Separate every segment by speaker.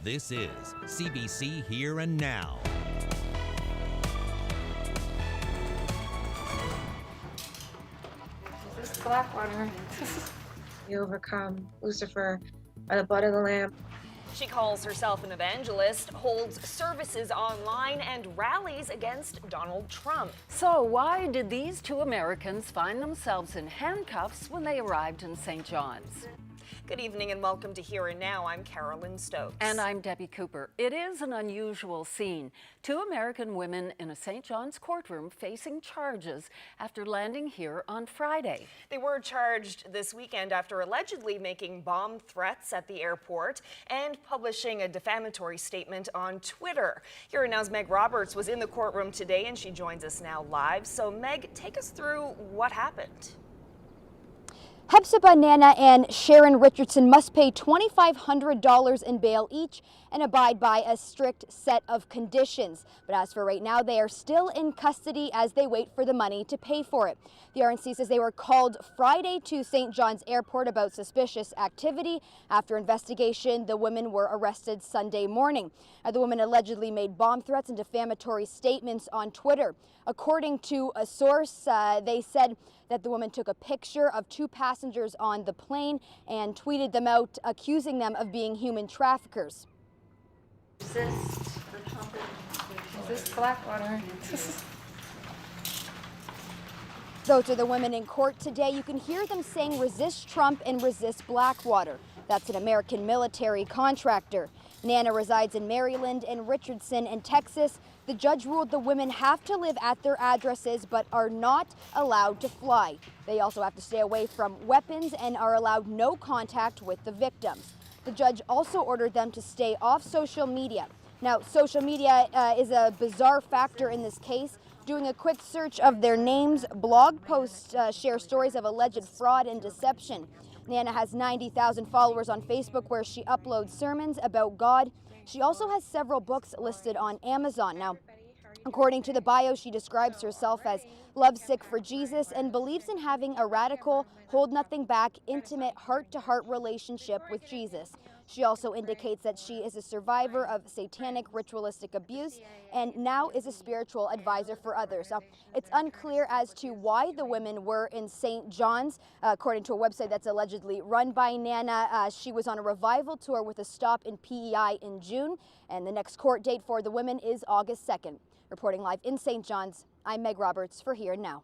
Speaker 1: This is CBC Here and Now.
Speaker 2: This is Blackwater. You overcome Lucifer by the blood of the Lamb.
Speaker 3: She calls herself an evangelist, holds services online, and rallies against Donald Trump.
Speaker 4: So why did these two Americans find themselves in handcuffs when they arrived in St. John's?
Speaker 3: Good evening and welcome to Here and Now. I'm Carolyn Stokes.
Speaker 4: And I'm Debbie Cooper. It is an unusual scene. Two American women in a St. John's courtroom facing charges after landing here on Friday.
Speaker 3: They were charged this weekend after allegedly making bomb threats at the airport and publishing a defamatory statement on Twitter. Here and Now's Meg Roberts was in the courtroom today and she joins us now live. So Meg, take us through what happened.
Speaker 5: Hepzibah Nana and Sharon Richardson must pay $2,500 in bail each and abide by a strict set of conditions. But as for right now, they are still in custody as they wait for the money to pay for it. The RNC says they were called Friday to St. John's Airport about suspicious activity. After investigation, the women were arrested Sunday morning. The women allegedly made bomb threats and defamatory statements on Twitter. According to a source, they said that the woman took a picture of two passengers on the plane and tweeted them out, accusing them of being human traffickers.
Speaker 2: Resist. Resist Blackwater.
Speaker 5: Those are the women in court today. You can hear them saying resist Trump and resist Blackwater. That's an American military contractor. Nana resides in Maryland and Richardson in Texas. The judge ruled the women have to live at their addresses but are not allowed to fly. They also have to stay away from weapons and are allowed no contact with the victims. The judge also ordered them to stay off social media. Now, social media is a bizarre factor in this case. Doing a quick search of their names, blog posts share stories of alleged fraud and deception. Nana has 90,000 followers on Facebook where she uploads sermons about God. She also has several books listed on Amazon. Now, according to the bio, she describes herself as lovesick for Jesus and believes in having a radical, hold nothing back, intimate, heart-to-heart relationship with Jesus. She also indicates that she is a survivor of satanic ritualistic abuse and now is a spiritual advisor for others. Now, it's unclear as to why the women were in St. John's. According to a website that's allegedly run by Nana, she was on a revival tour with a stop in PEI in June, and the next court date for the women is August 2nd. Reporting live in St. John's, I'm Meg Roberts for Here and Now.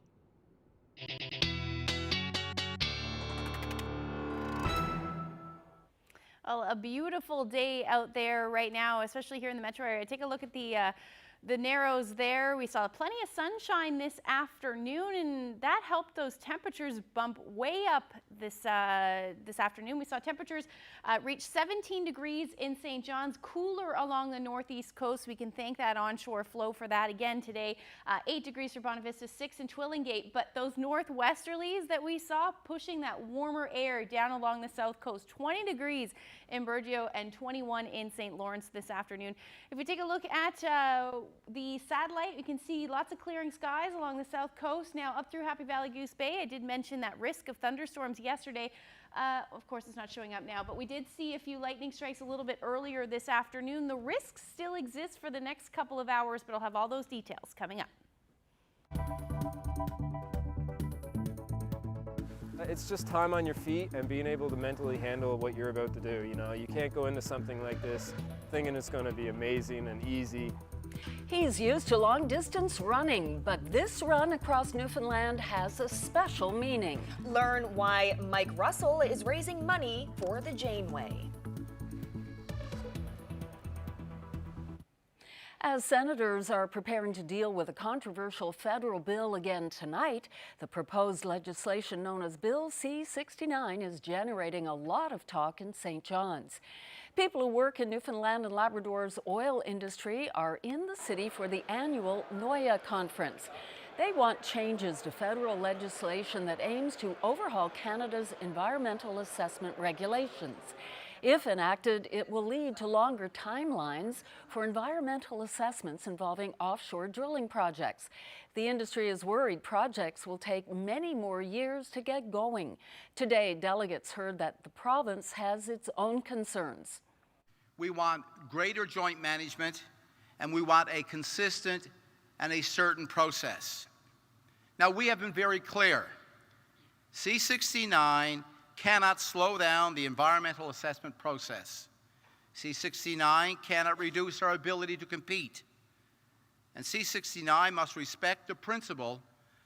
Speaker 6: Well, a beautiful day out there right now, especially here in the metro area. Take a look at the Narrows there. We saw plenty of sunshine this afternoon, and that helped those temperatures bump way up this afternoon. We saw temperatures reach 17 degrees in St. John's, cooler along the northeast coast. We can thank that onshore flow for that again today. 8 degrees for Bonavista, 6 in Twillingate, but those northwesterlies that we saw pushing that warmer air down along the south coast. 20 degrees in Burgeo and 21 in St. Lawrence this afternoon. If we take a look at the satellite, you can see lots of clearing skies along the south coast. Now up through Happy Valley Goose Bay, I did mention that risk of thunderstorms yesterday. Of course, it's not showing up now, but we did see a few lightning strikes a little bit earlier this afternoon. The risk still exists for the next couple of hours, but I'll have all those details coming up.
Speaker 7: It's just time on your feet and being able to mentally handle what you're about to do. You know, you can't go into something like this thinking it's going to be amazing and easy.
Speaker 4: He's used to long-distance running, but this run across Newfoundland has a special meaning.
Speaker 3: Learn why Mike Russell is raising money for the Janeway.
Speaker 4: As senators are preparing to deal with a controversial federal bill again tonight, the proposed legislation known as Bill C-69 is generating a lot of talk in St. John's. People who work in Newfoundland and Labrador's oil industry are in the city for the annual NOIA conference. They want changes to federal legislation that aims to overhaul Canada's environmental assessment regulations. If enacted, it will lead to longer timelines for environmental assessments involving offshore drilling projects. The industry is worried projects will take many more years to get going. Today, delegates heard that the province has its own concerns.
Speaker 8: we want greater joint management, and we want a consistent and a certain process. Now, we have been very clear. C69 cannot slow down the environmental assessment process. C69 cannot reduce our ability to compete. And C69 must respect the principle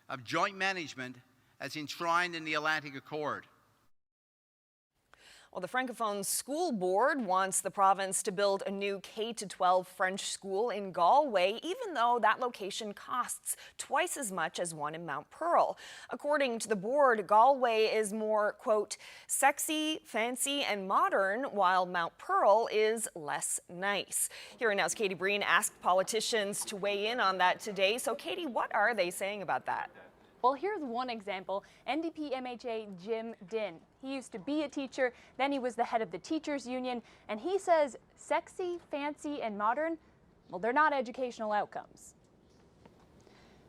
Speaker 8: of joint management as enshrined in the Atlantic Accord.
Speaker 3: Well, the Francophone School Board wants the province to build a new K-12 French school in Galway, even though that location costs twice as much as one in Mount Pearl. According to the board, Galway is more, quote, sexy, fancy, and modern, while Mount Pearl is less nice. Here Now's Katie Breen asked politicians to weigh in on that today. So, Katie, what are they saying about that?
Speaker 9: Well, here's one example. NDP MHA Jim Dinn. He used to be a teacher, then he was the head of the teachers union, and he says sexy, fancy, and modern, well, they're not educational outcomes.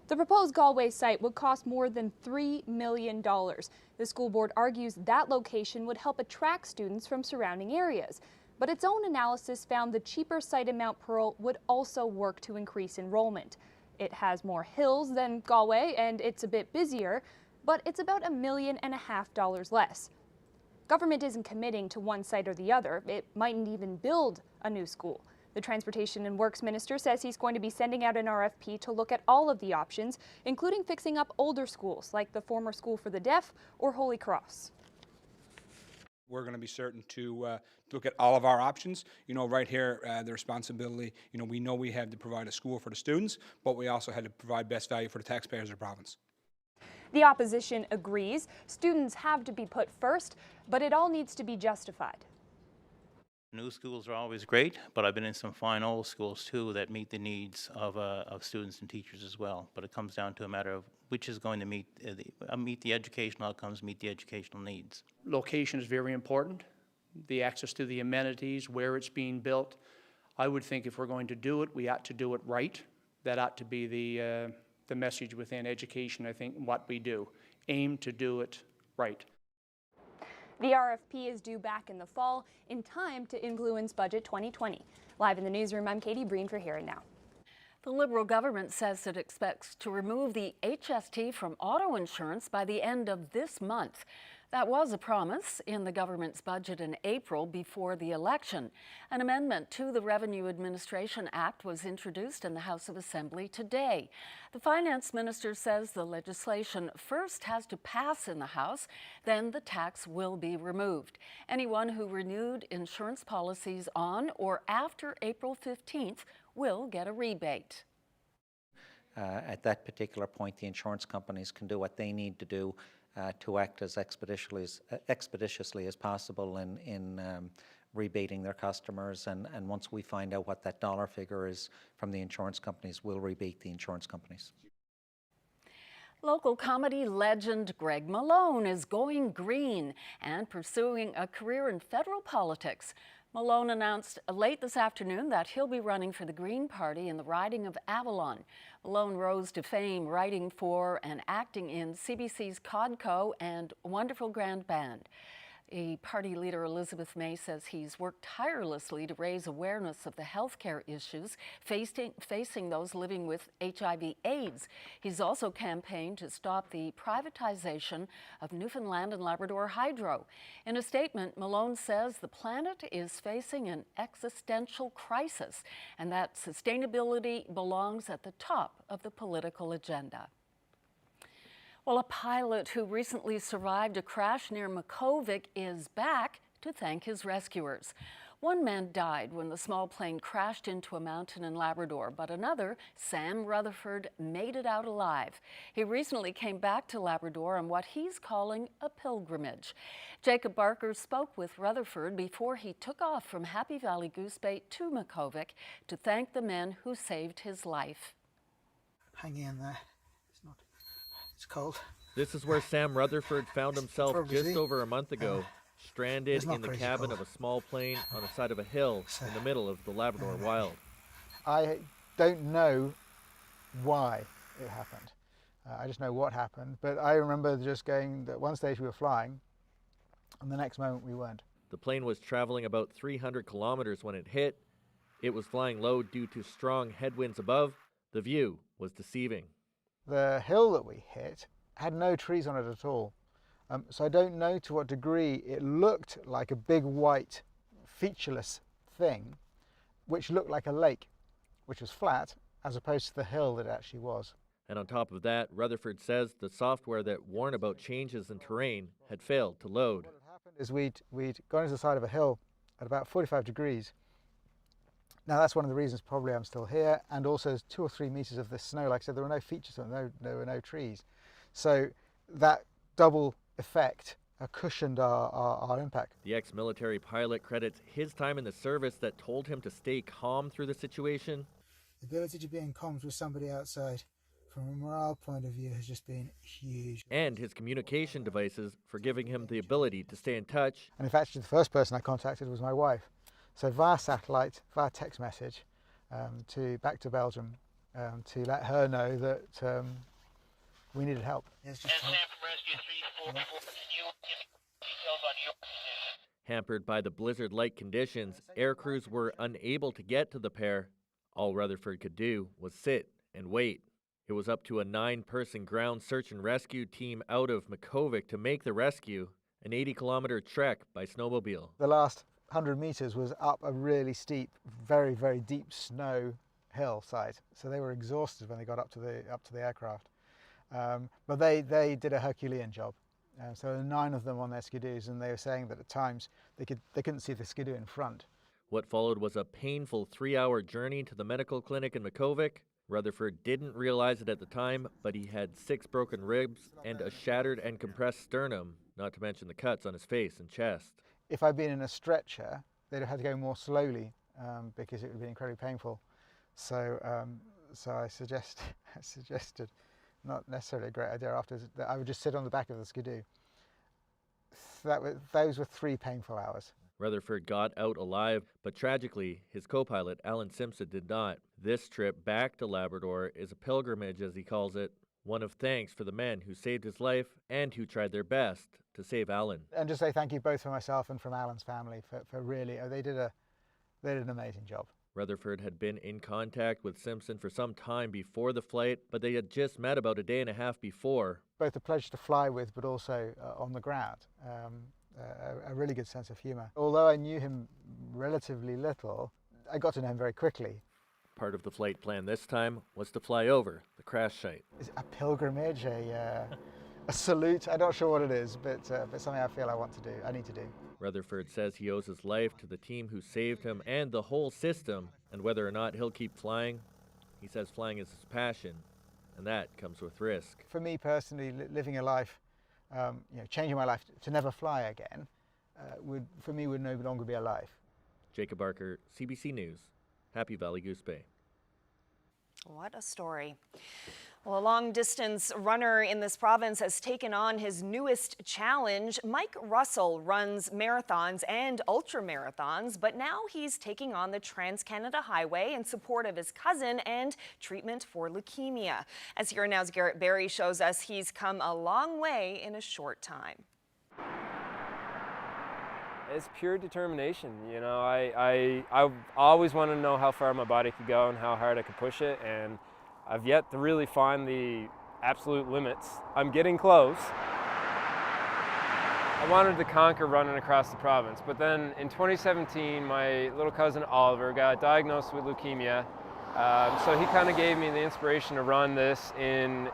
Speaker 9: The proposed Galway site would cost more than $3 million. The school board argues that location would help attract students from surrounding areas. But its own analysis found the cheaper site in Mount Pearl would also work to increase enrollment. It has more hills than Galway, and it's a bit busier, but it's about $1.5 million less. Government isn't committing to one site or the other. It mightn't even build a new school. The Transportation and Works Minister says he's going to be sending out an RFP to look at all of the options, including fixing up older schools like the former School for the Deaf or Holy Cross.
Speaker 10: We're going to be certain to look at all of our options. You know, right here, the responsibility, you know we have to provide a school for the students, but we also had to provide best value for the taxpayers of the province.
Speaker 9: The opposition agrees. Students have to be put first, but it all needs to be justified.
Speaker 11: New schools are always great, but I've been in some fine old schools too that meet the needs of students and teachers as well. But it comes down to a matter of which is going to meet the educational outcomes, meet the educational needs.
Speaker 12: Location is very important. The access to the amenities, where it's being built. I would think if we're going to do it, we ought to do it right. That ought to be the message within education, I think, what we do. Aim to do it right.
Speaker 9: The RFP is due back in the fall, in time to influence Budget 2020. Live in the newsroom, I'm Katie Breen for Here and Now.
Speaker 4: The Liberal government says it expects to remove the HST from auto insurance by the end of this month. That was a promise in the government's budget in April before the election. An amendment to the Revenue Administration Act was introduced in the House of Assembly today. The finance minister says the legislation first has to pass in the House, then the tax will be removed. Anyone who renewed insurance policies on or after April 15th will get a rebate.
Speaker 13: At that particular point, the insurance companies can do what they need to do to act as expeditiously as possible in rebating their customers, and once we find out what that dollar figure is from the insurance companies, we'll rebate the insurance companies.
Speaker 4: Local comedy legend Greg Malone is going green and pursuing a career in federal politics. Malone announced late this afternoon that he'll be running for the Green Party in the riding of Avalon. Malone rose to fame writing for and acting in CBC's Codco and Wonderful Grand Band. Party leader Elizabeth May says he's worked tirelessly to raise awareness of the healthcare issues facing those living with HIV/AIDS. He's also campaigned to stop the privatization of Newfoundland and Labrador hydro. In a statement, Malone says the planet is facing an existential crisis and that sustainability belongs at the top of the political agenda. Well, a pilot who recently survived a crash near Makkovik is back to thank his rescuers. One man died when the small plane crashed into a mountain in Labrador, but another, Sam Rutherford, made it out alive. He recently came back to Labrador on what he's calling a pilgrimage. Jacob Barker spoke with Rutherford before he took off from Happy Valley Goose Bay to Makkovik to thank the men who saved his life.
Speaker 14: Hang in there. It's cold.
Speaker 15: This is where Sam Rutherford found himself just over a month ago, stranded in the cabin of a small plane on the side of a hill in the middle of the Labrador Wild.
Speaker 14: I don't know why it happened. I just know what happened. But I remember just going, at one stage we were flying, and the next moment we weren't.
Speaker 15: The plane was traveling about 300 kilometers when it hit. It was flying low due to strong headwinds above. The view was deceiving.
Speaker 14: The hill that we hit had no trees on it at all. So I don't know to what degree it looked like a big white featureless thing, which looked like a lake, which was flat, as opposed to the hill that it actually was.
Speaker 15: And on top of that, Rutherford says the software that warned about changes in terrain had failed to load.
Speaker 14: What had happened is we'd gone into the side of a hill at about 45 degrees. Now that's one of the reasons probably I'm still here, and also 2 or 3 meters of this snow. Like I said, there were no features, there were no trees. So that double effect cushioned our impact.
Speaker 15: The ex-military pilot credits his time in the service that told him to stay calm through the situation.
Speaker 16: The ability to be in comms with somebody outside, from a morale point of view, has just been huge.
Speaker 15: And his communication devices for giving him the ability to stay in touch.
Speaker 14: And in fact, the first person I contacted was my wife. So via satellite, via text message, back to Belgium, to let her know that we needed help.
Speaker 15: Hampered by the blizzard-like conditions, air crews were unable to get to the pair. All Rutherford could do was sit and wait. It was up to a 9-person ground search and rescue team out of Makkovik to make the rescue, an 80-kilometer trek by snowmobile.
Speaker 14: The last 100 meters was up a really steep, very, very deep snow hillside. So they were exhausted when they got up to the aircraft. But they did a Herculean job. So there were 9 of them on their skidoos, and they were saying that at times they couldn't see the skidoo in front.
Speaker 15: What followed was a painful 3-hour journey to the medical clinic in Makkovik. Rutherford didn't realize it at the time, but he had 6 broken ribs and a shattered and compressed sternum, not to mention the cuts on his face and chest.
Speaker 14: If I'd been in a stretcher, they'd have had to go more slowly because it would be incredibly painful. So I suggested, not necessarily a great idea afterwards, that I would just sit on the back of the skidoo. Those were 3 painful hours.
Speaker 15: Rutherford got out alive, but tragically, his co-pilot, Alan Simpson, did not. This trip back to Labrador is a pilgrimage, as he calls it, one of thanks for the men who saved his life and who tried their best to save Alan.
Speaker 14: And just say thank you both for myself and from Alan's family for really, they did an amazing job.
Speaker 15: Rutherford had been in contact with Simpson for some time before the flight, but they had just met about a day and a half before.
Speaker 14: Both a pleasure to fly with, but also on the ground. A really good sense of humour. Although I knew him relatively little, I got to know him very quickly.
Speaker 15: Part of the flight plan this time was to fly over the crash site.
Speaker 14: Is it a pilgrimage, a salute? I'm not sure what it is, but something I feel I need to do.
Speaker 15: Rutherford says he owes his life to the team who saved him and the whole system, and whether or not he'll keep flying, he says flying is his passion, and that comes with risk.
Speaker 14: For me personally, living a life, changing my life to never fly again, would no longer be a life.
Speaker 15: Jacob Barker, CBC News, Happy Valley Goose Bay.
Speaker 3: What a story. Well, a long-distance runner in this province has taken on his newest challenge. Mike Russell runs marathons and ultramarathons, but now he's taking on the Trans-Canada Highway in support of his cousin and treatment for leukemia. As Here Now's Garrett Berry shows us, he's come a long way in a short time.
Speaker 7: It's pure determination. I always wanted to know how far my body could go and how hard I could push it, and I've yet to really find the absolute limits. I'm getting close. I wanted to conquer running across the province, but then in 2017, my little cousin Oliver got diagnosed with leukemia, so he kind of gave me the inspiration to run this in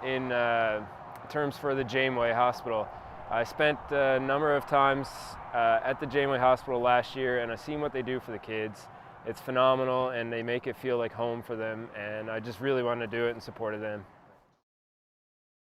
Speaker 7: terms for the Janeway Hospital. I spent a number of times at the Janeway Hospital last year, and I've seen what they do for the kids. It's phenomenal, and they make it feel like home for them, and I just really want to do it in support of them.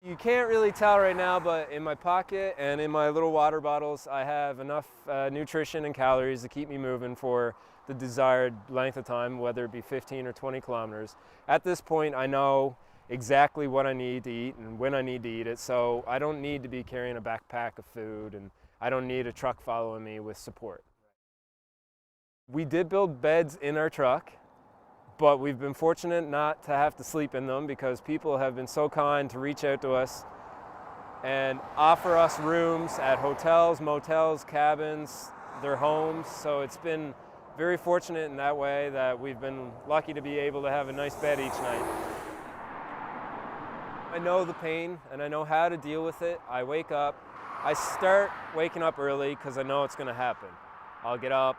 Speaker 7: You can't really tell right now, but in my pocket and in my little water bottles, I have enough nutrition and calories to keep me moving for the desired length of time, whether it be 15 or 20 kilometers. At this point, I know exactly what I need to eat and when I need to eat it, so I don't need to be carrying a backpack of food, and I don't need a truck following me with support. We did build beds in our truck, but we've been fortunate not to have to sleep in them because people have been so kind to reach out to us and offer us rooms at hotels, motels, cabins. their homes. So it's been very fortunate in that way that we've been lucky to be able to have a nice bed each night. I know the pain and I know how to deal with it. I wake up, I start waking up early because I know it's going to happen. I'll get up,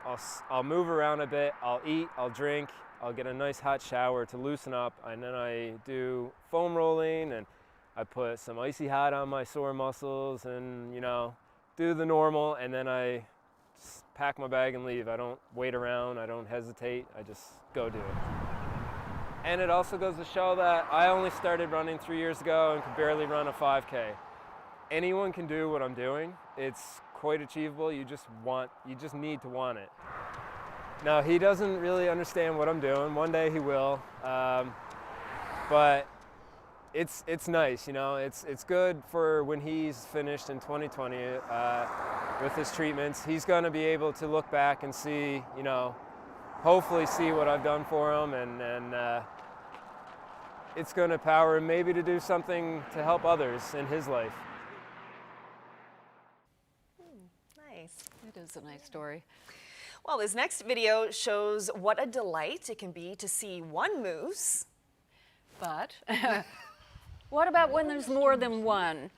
Speaker 7: I'll move around a bit, I'll eat, I'll drink, I'll get a nice hot shower to loosen up, and then I do foam rolling and I put some icy hot on my sore muscles and, you know, do the normal, and then I just pack my bag and leave. I don't wait around, I don't hesitate, I just go do it. And it also goes to show that I only started running 3 years ago and could barely run a 5K. Anyone can do what I'm doing. It's quite achievable. You just need to want it. Now, he doesn't really understand what I'm doing. One day he will, but it's nice, you know. It's good for when he's finished in 2020 with his treatments. He's going to be able to look back and see, you know, hopefully see what I've done for him, and it's going to empower him maybe to do something to help others in his life.
Speaker 3: Nice.
Speaker 4: It is a nice story.
Speaker 3: Well, this next video shows what a delight it can be to see one moose.
Speaker 4: But what about when there's more than one?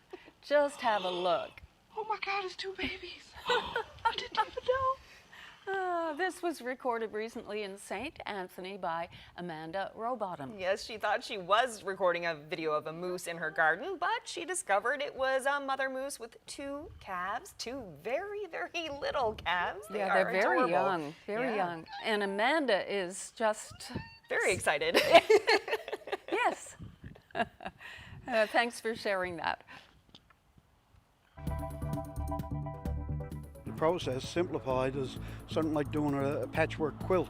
Speaker 4: Just have a look.
Speaker 17: Oh my God, it's 2 babies. I didn't even know.
Speaker 4: This was recorded recently in St. Anthony by Amanda Rowbottom.
Speaker 3: Yes, she thought she was recording a video of a moose in her garden, but she discovered it was a mother moose with 2 calves, 2 very, very little calves.
Speaker 4: Yeah, they're very
Speaker 3: adorable.
Speaker 4: Young, very young. And Amanda is just...
Speaker 3: very excited.
Speaker 4: Yes. Thanks for sharing that.
Speaker 18: Process simplified is something like doing a patchwork quilt.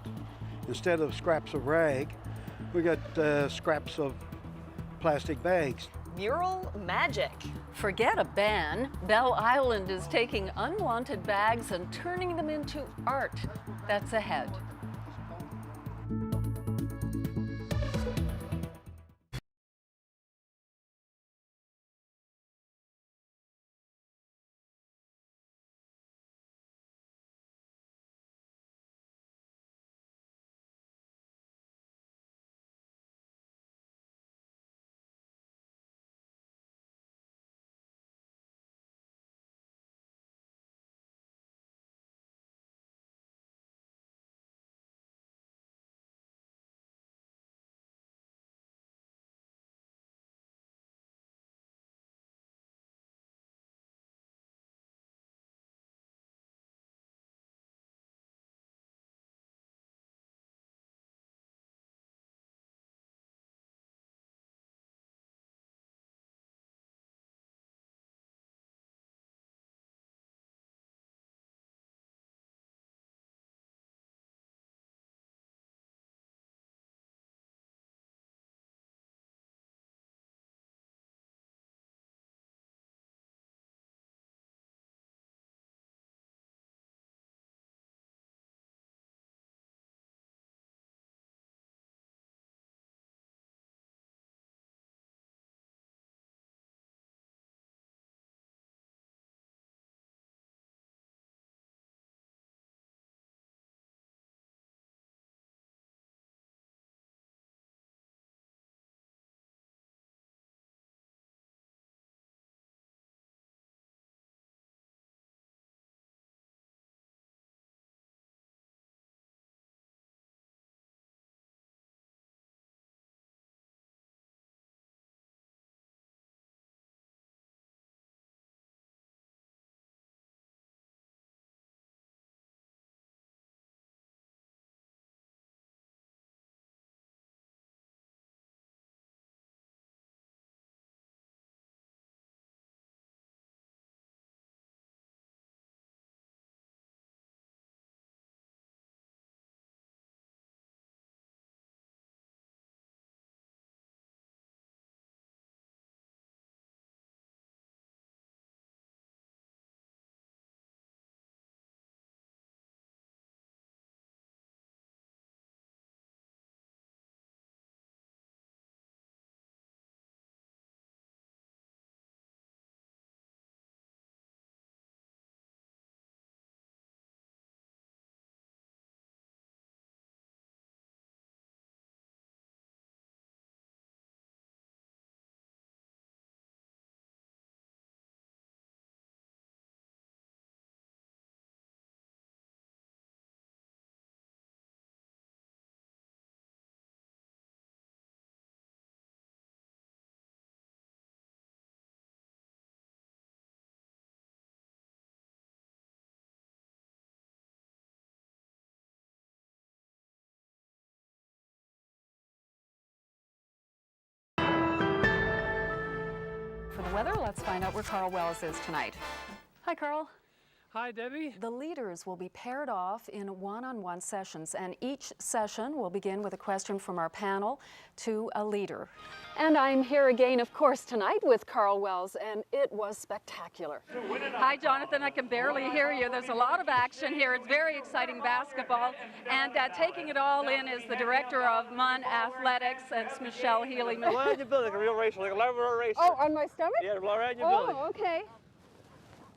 Speaker 18: Instead of scraps of rag, we got scraps of plastic bags.
Speaker 3: Mural magic.
Speaker 4: Forget a ban. Belle Island is taking unwanted bags and turning them into art. That's ahead. weather. Let's find out where Carl Wells is tonight. Hi, Carl.
Speaker 19: Hi, Debbie.
Speaker 4: The leaders will be paired off in one-on-one sessions, and each session will begin with a question from our panel to a leader. And I'm here again, of course, tonight with Carl Wells, and it was spectacular.
Speaker 20: Hi, Jonathan. I can barely hear you. There's a lot of action here. It's very exciting basketball. And taking it all in is the director of MUN Athletics, and it's Michelle Healy.
Speaker 19: Blow around your belly like a real racer, like a Labrador racer.
Speaker 20: Oh, on my stomach?
Speaker 19: Yeah, blow around your belly.
Speaker 20: Oh, okay.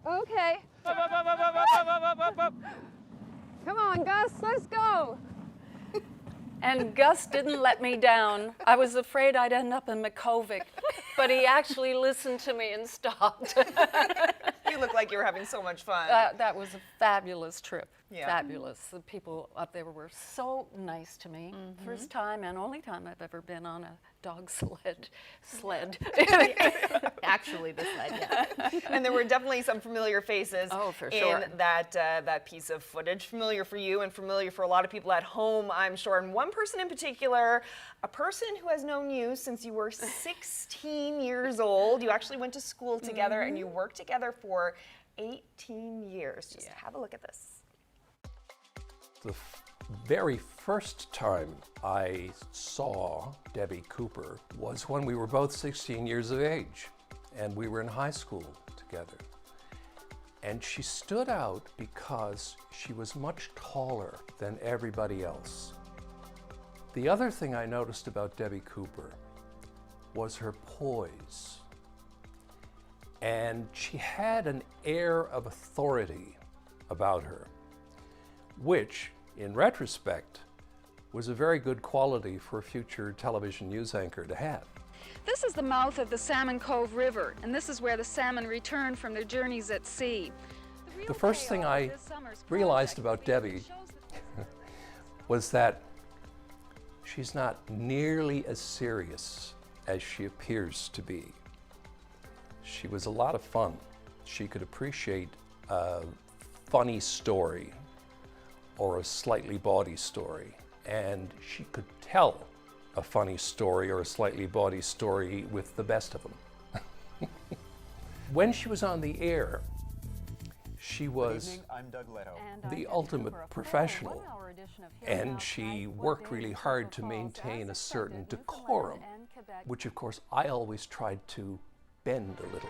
Speaker 20: Okay.
Speaker 19: Up, up, up, up, up, up, up, up, up.
Speaker 20: Come on, Gus, let's go.
Speaker 4: And Gus didn't let me down. I was afraid I'd end up in Makovic, but he actually listened to me and stopped.
Speaker 3: You look like you were having so much fun.
Speaker 4: That was a fabulous trip.
Speaker 3: Yeah.
Speaker 4: Fabulous. The people up there were so nice to me. First time and only time I've ever been on a dog sled.
Speaker 3: Actually, the sled, yeah. And there were definitely some familiar faces
Speaker 4: sure.
Speaker 3: in that piece of footage. Familiar for you and familiar for a lot of people at home, I'm sure. And one person in particular, a person who has known you since you were 16 years old. You actually went to school together and you worked together for 18 years. Just have a look at this.
Speaker 21: The very first time I saw Debbie Cooper was when we were both 16 years of age, and we were in high school together. And she stood out because she was much taller than everybody else. The other thing I noticed about Debbie Cooper was her poise. And she had an air of authority about her, which, in retrospect, was a very good quality for a future television news anchor to have.
Speaker 20: This is the mouth of the Salmon Cove River, and this is where the salmon return from their journeys at sea.
Speaker 21: The first thing I realized about Debbie was that she's not nearly as serious as she appears to be. She was a lot of fun. She could appreciate a funny story or a slightly bawdy story, and she could tell a funny story or a slightly bawdy story with the best of them. When she was on the air, she was the ultimate professional, and she worked really hard to maintain a certain decorum, which of course I always tried to bend a little.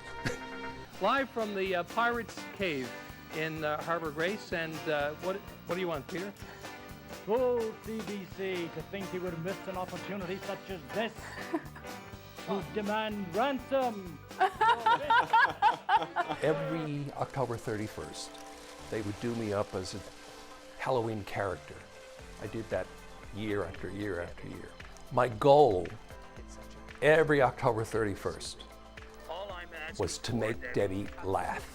Speaker 19: Live from the Pirates Cave in Harbor Grace, and what do you want, Peter?
Speaker 22: Fool CBC to think he would have missed an opportunity such as this. To demand ransom.
Speaker 21: Every October 31st, they would do me up as a Halloween character. I did that year after year after year. My goal every October 31st was to make Debbie laugh.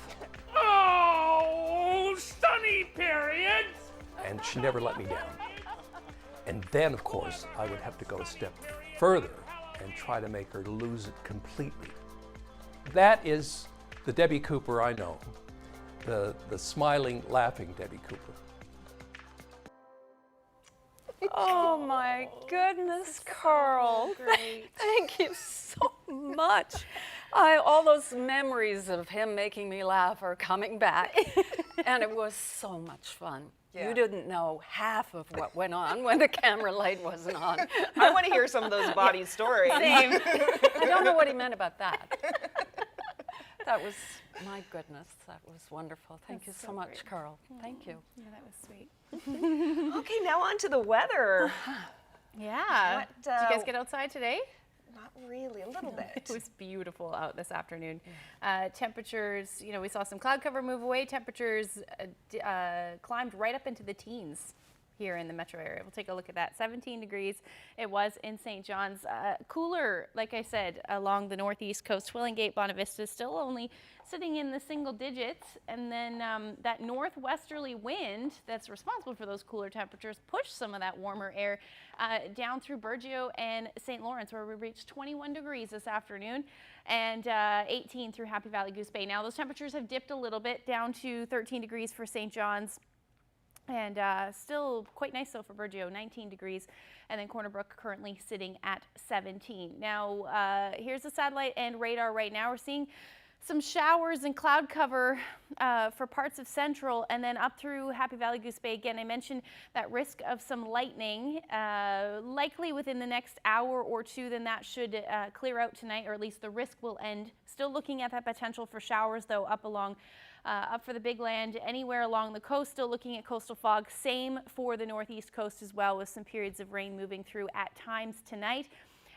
Speaker 22: Oh, sunny periods!
Speaker 21: And she never let me down. And then, of course, I would have to go a step further and try to make her lose it completely. That is the Debbie Cooper I know, the smiling, laughing Debbie Cooper.
Speaker 4: Oh my goodness, Carl.
Speaker 3: Great.
Speaker 4: Thank you so much. All those memories of him making me laugh are coming back. And it was so much fun.
Speaker 3: Yeah.
Speaker 4: You didn't know half of what went on when the camera light wasn't on.
Speaker 3: I want to hear some of those body stories.
Speaker 4: Same. I don't know what he meant about that. That was, my goodness, that was wonderful. Thank you so much,
Speaker 6: great.
Speaker 4: Carl. Thank you.
Speaker 6: Yeah, that was sweet.
Speaker 3: Okay, now on to the weather.
Speaker 6: Yeah. Did you guys get outside today?
Speaker 3: Not really, a little bit.
Speaker 6: It was beautiful out this afternoon. Temperatures, we saw some cloud cover move away. Temperatures climbed right up into the teens here in the metro area. We'll take a look at that. 17 degrees it was in St. John's. Cooler, like I said, along the northeast coast. Twillingate, Bonavista Vista still only sitting in the single digits. And then that northwesterly wind that's responsible for those cooler temperatures pushed some of that warmer air down through Burgeo and St. Lawrence, where we reached 21 degrees this afternoon, and 18 through Happy Valley Goose Bay. Now those temperatures have dipped a little bit down to 13 degrees for St. John's. And still quite nice though for Burgeo, 19 degrees. And then Corner Brook currently sitting at 17. Now, here's the satellite and radar right now. We're seeing some showers and cloud cover for parts of Central and then up through Happy Valley Goose Bay. Again, I mentioned that risk of some lightning, likely within the next hour or two. Then that should clear out tonight, or at least the risk will end. Still looking at that potential for showers though up along up for the Big Land, anywhere along the coast, still looking at coastal fog. Same for the northeast coast as well, with some periods of rain moving through at times tonight.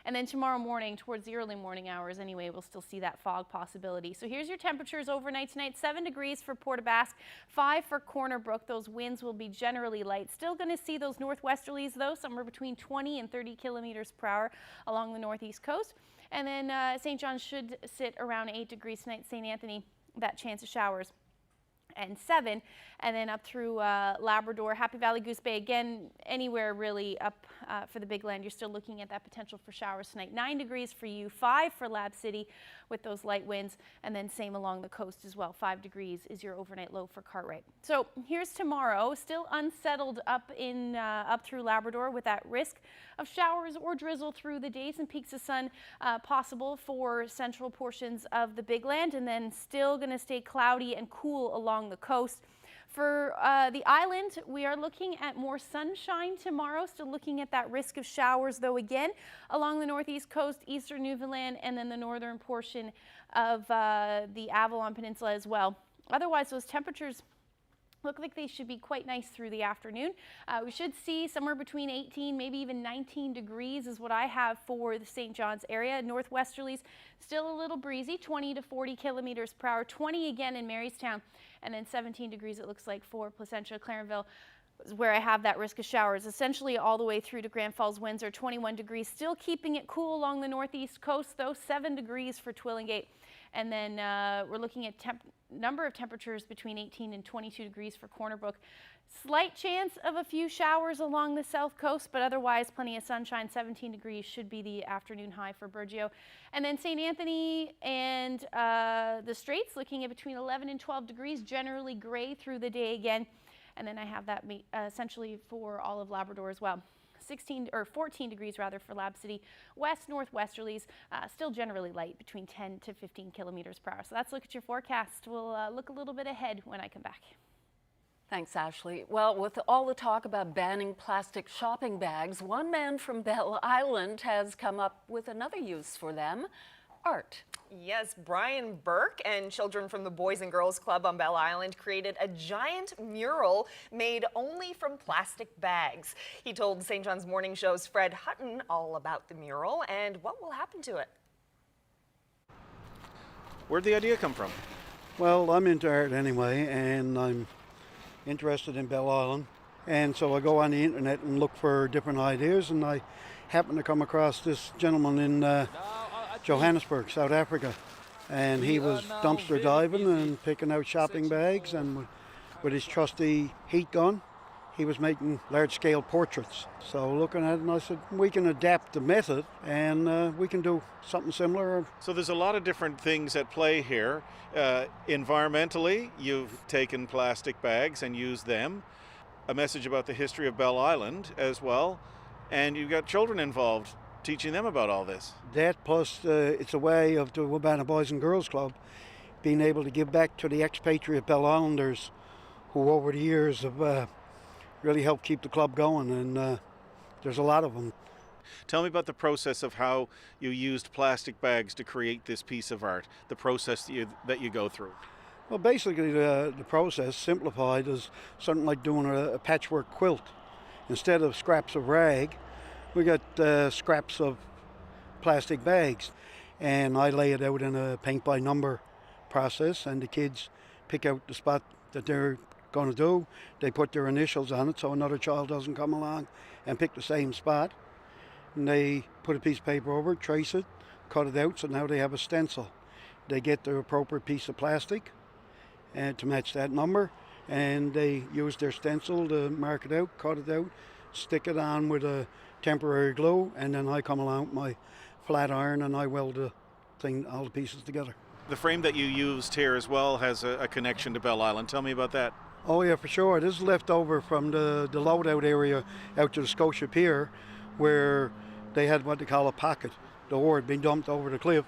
Speaker 6: And then tomorrow morning, towards the early morning hours anyway, we'll still see that fog possibility. So here's your temperatures overnight tonight. 7 degrees for Port aux Basques, 5 for Corner Brook. Those winds will be generally light. Still going to see those northwesterlies though, somewhere between 20 and 30 kilometers per hour along the northeast coast. And then St. John's should sit around 8 degrees tonight. St. Anthony, that chance of showers, and 7, and then up through Labrador, Happy Valley Goose Bay, again, anywhere really up for the Big Land, you're still looking at that potential for showers tonight. 9 degrees for you, 5 for Lab City with those light winds, and then same along the coast as well. 5 degrees is your overnight low for Cartwright. So here's tomorrow, still unsettled up through Labrador with that risk of showers or drizzle through the day. Some peaks of sun possible for central portions of the Big Land, and then still going to stay cloudy and cool along the coast. For the island, we are looking at more sunshine tomorrow, still looking at that risk of showers though again along the northeast coast, eastern Newfoundland, and then the northern portion of the Avalon Peninsula as well. Otherwise, those temperatures look like they should be quite nice through the afternoon. We should see somewhere between 18, maybe even 19 degrees is what I have for the St. John's area. Northwesterlies still a little breezy, 20 to 40 kilometers per hour, 20 again in Marystown, and then 17 degrees it looks like for Placentia, Clarenville, where I have that risk of showers. Essentially all the way through to Grand Falls, Windsor, 21 degrees, still keeping it cool along the northeast coast though, 7 degrees for Twillingate. And then we're looking at number of temperatures between 18 and 22 degrees for Corner Brook. Slight chance of a few showers along the south coast, but otherwise plenty of sunshine. 17 degrees should be the afternoon high for Burgeo. And then St. Anthony and the Straits looking at between 11 and 12 degrees, generally gray through the day again. And then I have that essentially for all of Labrador as well. 14 degrees rather for Lab City. West northwesterlies still generally light between 10 to 15 kilometers per hour. So that's a look at your forecast. We'll look a little bit ahead when I come back.
Speaker 4: Thanks, Ashley. Well, with all the talk about banning plastic shopping bags, one man from Bell Island has come up with another use for them: art.
Speaker 3: Yes, Brian Burke and children from the Boys and Girls Club on Bell Island created a giant mural made only from plastic bags. He told St. John's Morning Show's Fred Hutton all about the mural and what will happen to it.
Speaker 1: Where'd the idea come from?
Speaker 18: Well, I'm into art anyway, and I'm interested in Bell Island. And so I go on the internet and look for different ideas, and I happen to come across this gentleman in Johannesburg, South Africa, and he was dumpster diving and picking out shopping bags, and with his trusty heat gun he was making large-scale portraits. So looking at it, and I said, we can adapt the method and we can do something similar.
Speaker 1: So there's a lot of different things at play here. Environmentally, you've taken plastic bags and used them. A message about the history of Bell Island as well, and you've got children involved, teaching them about all this.
Speaker 18: That plus it's a way of the Wabana Boys and Girls Club being able to give back to the expatriate Bell Islanders who over the years have really helped keep the club going, and there's a lot of them.
Speaker 1: Tell me about the process of how you used plastic bags to create this piece of art, the process that you go through.
Speaker 18: Well, basically the process simplified is something like doing a patchwork quilt. Instead of scraps of rag, we got scraps of plastic bags, and I lay it out in a paint by number process, and the kids pick out the spot that they're going to do. They put their initials on it so another child doesn't come along and pick the same spot, and they put a piece of paper over it, trace it, cut it out, so now they have a stencil. They get the appropriate piece of plastic and to match that number, and they use their stencil to mark it out, cut it out, stick it on with a temporary glue, and then I come along with my flat iron and I weld all the pieces together.
Speaker 1: The frame that you used here as well has a connection to Bell Island. Tell me about that.
Speaker 18: Oh yeah, for sure. This is left over from the loadout area out to the Scotia Pier, where they had what they call a pocket. The ore had been dumped over the cliff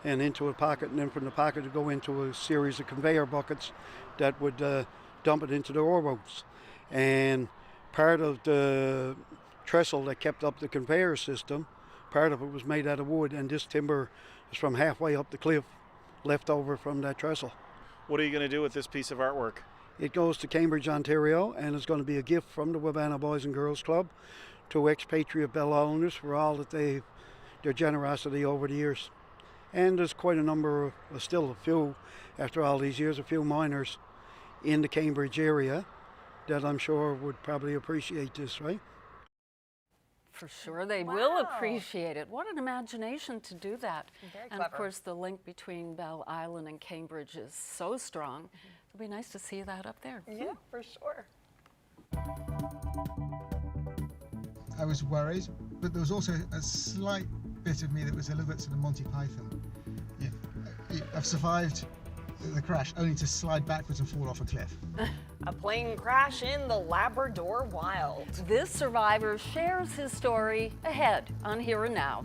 Speaker 18: and into a pocket, and then from the pocket to go into a series of conveyor buckets that would dump it into the ore boats. And part of the trestle that kept up the conveyor system, part of it was made out of wood, and this timber is from halfway up the cliff, left over from that trestle.
Speaker 1: What are you going to do with this piece of artwork?
Speaker 18: It goes to Cambridge, Ontario, and it's going to be a gift from the Wabana Boys and Girls Club to expatriate Bell Islanders for all that their generosity over the years. And there's quite a number, still a few, after all these years, a few miners in the Cambridge area that I'm sure would probably appreciate this, right?
Speaker 4: For sure, they will appreciate it. What an imagination to do that.
Speaker 3: Very
Speaker 4: and
Speaker 3: clever.
Speaker 4: of course, the link between Bell Island and Cambridge is so strong. It'll be nice to see that up there.
Speaker 3: Yeah, for sure.
Speaker 2: I was worried, but there was also a slight bit of me that was a little bit sort of Monty Python. I've survived the crash only to slide backwards and fall off a cliff.
Speaker 3: A plane crash in the Labrador Wild.
Speaker 4: This survivor shares his story ahead on Here and Now.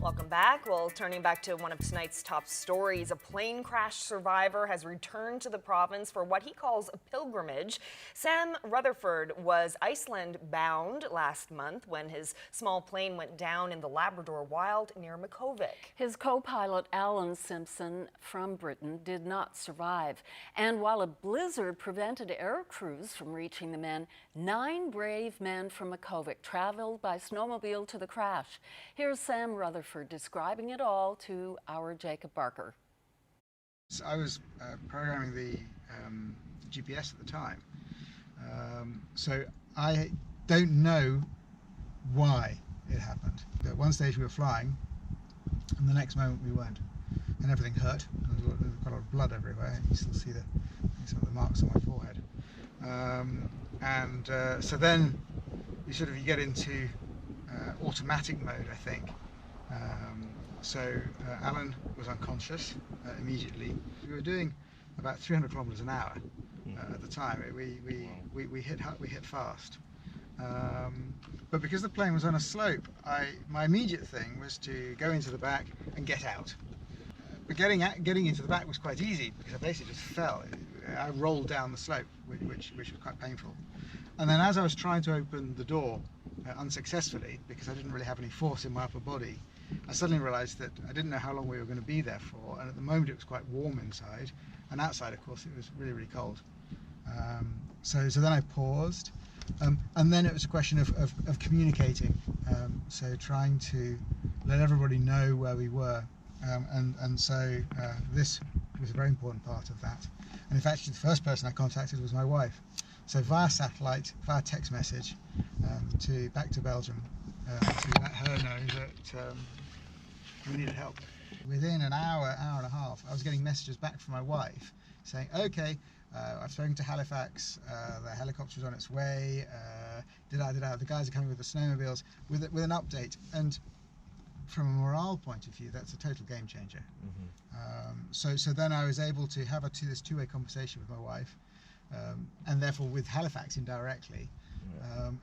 Speaker 3: Welcome back. Well, turning back to one of tonight's top stories, a plane crash survivor has returned to the province for what he calls a pilgrimage. Sam Rutherford was Iceland-bound last month when his small plane went down in the Labrador Wild near Makkovik.
Speaker 4: His co-pilot Alan Simpson from Britain did not survive. And while a blizzard prevented air crews from reaching the men, 9 brave men from Makkovik traveled by snowmobile to the crash. Here's Sam Rutherford describing it all to our Jacob Barker.
Speaker 2: So I was programming the GPS at the time, so I don't know why it happened. At one stage we were flying, and the next moment we weren't, and everything hurt. There was quite a lot of blood everywhere. You still see some of the marks on my forehead, so then you get into automatic mode, I think. Alan was unconscious immediately. We were doing about 300 kilometers an hour at the time. We hit fast. But because the plane was on a slope, my immediate thing was to go into the back and get out. But getting into the back was quite easy because I basically just fell. I rolled down the slope, which was quite painful. And then as I was trying to open the door unsuccessfully, because I didn't really have any force in my upper body, I suddenly realized that I didn't know how long we were going to be there for, and at the moment it was quite warm inside, and outside of course it was really, really cold. So then I paused, and then it was a question of communicating, so trying to let everybody know where we were, so this was a very important part of that. And in fact, the first person I contacted was my wife. So via satellite, via text message, back to Belgium, to let her know that we needed help. Within an hour and a half, I was getting messages back from my wife saying, okay, I've spoken to Halifax, the helicopter's on its way, the guys are coming with the snowmobiles, with an update. And from a morale point of view, that's a total game changer. Mm-hmm. So then I was able to have this two-way conversation with my wife, and therefore with Halifax indirectly,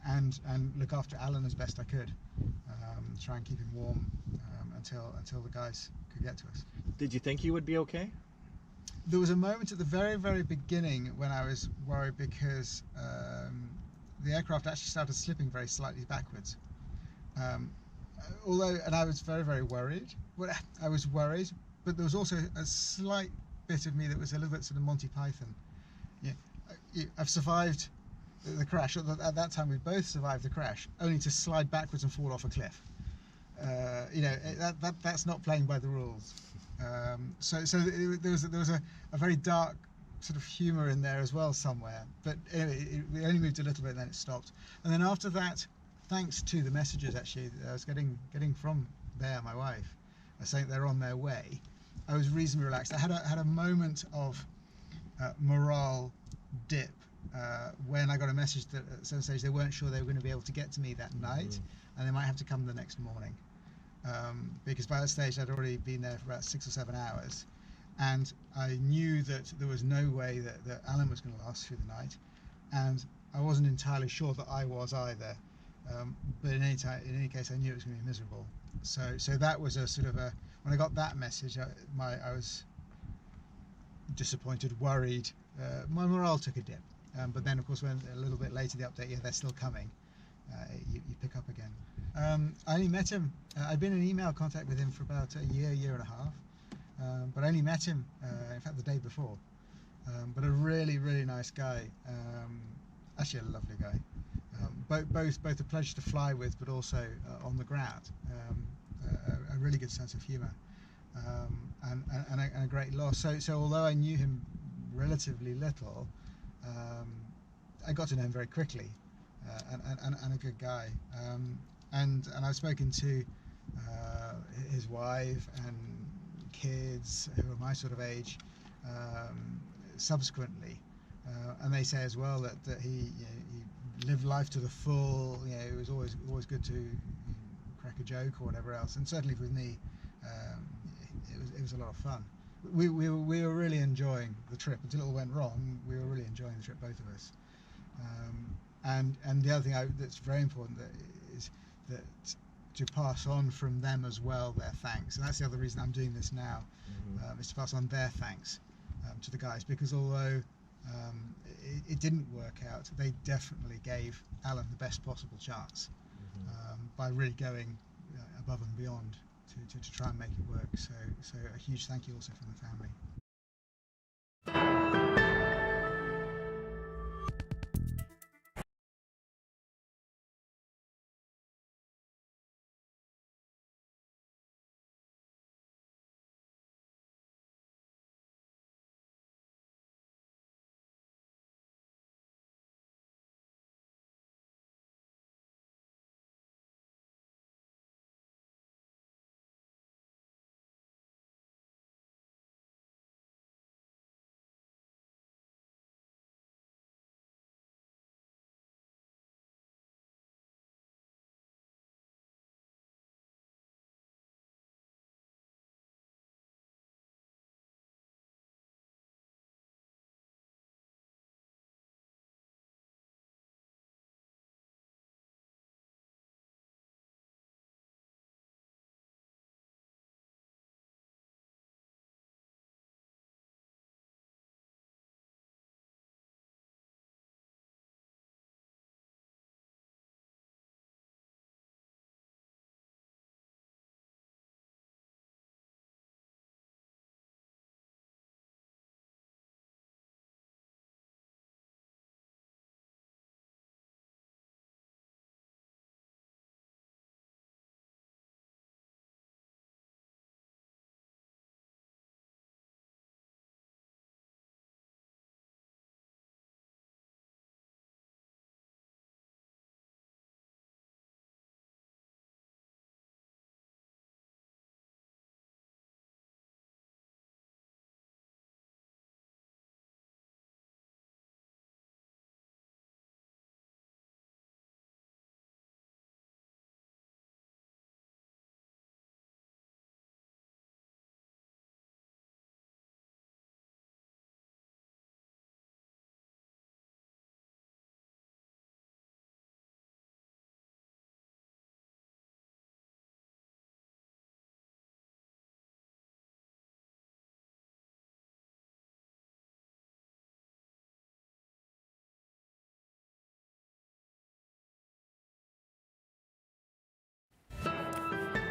Speaker 2: and look after Alan as best I could, try and keep him warm until the guys could get to us.
Speaker 5: Did you think you would be okay?
Speaker 2: There was a moment at the very, very beginning when I was worried because the aircraft actually started slipping very slightly backwards. And I was very, very worried. Well, I was worried, but there was also a slight bit of me that was a little bit sort of Monty Python. I've survived the crash. At that time, we both survived the crash, only to slide backwards and fall off a cliff. That's not playing by the rules. So there was a very dark sort of humour in there as well somewhere. But anyway, we only moved a little bit, and then it stopped. And then after that, thanks to the messages actually I was getting from my wife, saying they're on their way, I was reasonably relaxed. I had a moment of morale dip when I got a message that at some stage they weren't sure they were going to be able to get to me that night, and they might have to come the next morning, because by that stage I'd already been there for about 6 or 7 hours, and I knew that there was no way that Alan was going to last through the night, and I wasn't entirely sure that I was either, but in any case I knew it was going to be miserable. So that was a sort of when I got that message, I was disappointed, worried. My morale took a dip, but then of course when a little bit later the update, they're still coming, you pick up again. I only met him, I'd been in email contact with him for about a year and a half, but I only met him in fact the day before, but a really, really nice guy, actually a lovely guy, both a pleasure to fly with, but also on the ground, a really good sense of humour, and a great loss. So although I knew him relatively little, I got to know him very quickly, and a good guy. And I've spoken to his wife and kids who are my sort of age subsequently, and they say as well that he lived life to the full. It was always good to crack a joke or whatever else, and certainly with me, it was a lot of fun. We were really enjoying the trip until it all went wrong. We were really enjoying the trip, both of us. And the other thing that's very important is that pass on from them as well their thanks. And that's the other reason I'm doing this now, is to pass on their thanks to the guys, because although it didn't work out, they definitely gave Alan the best possible chance by really going above and beyond to try and make it work. So a huge thank you also from the family.